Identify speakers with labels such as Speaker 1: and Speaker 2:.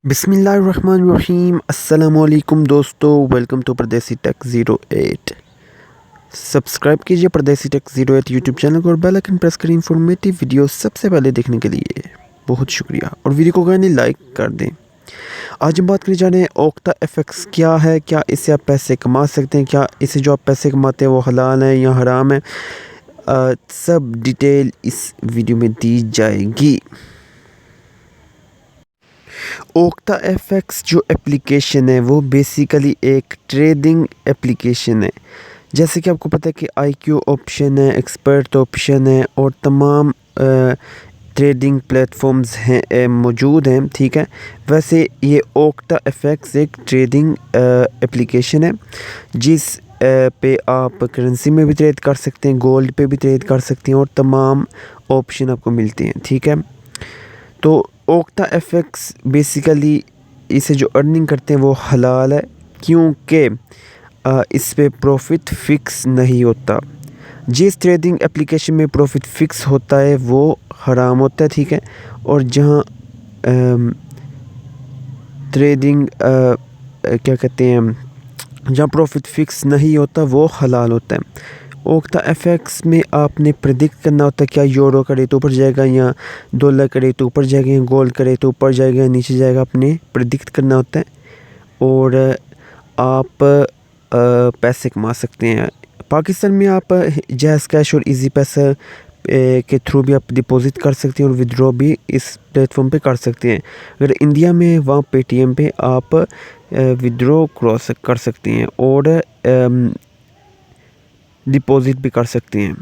Speaker 1: बिस्मिल्लाहिर्रहमानिर्रहीम। अस्सलाम वालेकुम दोस्तों, वेलकम टू परदेसी टेक 08। सब्सक्राइब कीजिए परदेसी टेक 08 यूट्यूब चैनल को और बेल आइकन प्रेस करें इंफॉर्मेटिव वीडियो सबसे पहले देखने के लिए। बहुत शुक्रिया और वीडियो को गाने लाइक कर दें। आज हम बात करने जा रहे हैं OcTaFX क्या है, क्या इससे आप पैसे कमा सकते हैं, क्या इससे जो आप पैसे कमाते हैं वो हलाल है या हराम है, सब डिटेल इस वीडियो में दी जाएगी। OcTaFX जो एप्लीकेशन है वो बेसिकली एक ट्रेडिंग एप्लीकेशन है। जैसे कि आपको पता है कि IQ ऑप्शन है, एक्सपर्ट ऑप्शन है और तमाम ट्रेडिंग प्लेटफॉर्म्स हैं मौजूद हैं, ठीक है। वैसे ये OcTaFX एक ट्रेडिंग एप्लीकेशन है जिस पे आप करेंसी में भी ट्रेड कर सकते हैं, गोल्ड पे भी ट्रेड कर सकते हैं और तमाम ऑप्शन आपको मिलते हैं, ठीक है। तो OcTaFX बेसिकली इसे जो अर्निंग करते हैं वो हलाल है, क्योंकि इस पे प्रॉफिट फ़िक्स नहीं होता। जिस ट्रेडिंग एप्लीकेशन में प्रॉफिट फ़िक्स होता है वो हराम होता है, ठीक है। और जहाँ ट्रेडिंग क्या कहते हैं, जहाँ प्रॉफिट फ़िक्स नहीं होता वो हलाल होता है। OcTaFX में आपने प्रेडिक्ट करना होता है क्या यूरो का रेट ऊपर जाएगा या डॉलर का रेट ऊपर जाएगा या गोल्ड का रेट ऊपर जाएगा या नीचे जाएगा, आपने प्रेडिक्ट करना होता है और आप पैसे कमा सकते हैं। पाकिस्तान में आप जैज़ कैश और इजी पैसा के थ्रू भी आप डिपॉजिट कर सकते हैं और विड्रॉ भी इस प्लेटफॉर्म पे कर सकते हैं। अगर इंडिया में वहाँ पेटीएम पे आप विड्रॉ कर सकते हैं और डिपॉजिट भी कर सकते हैं।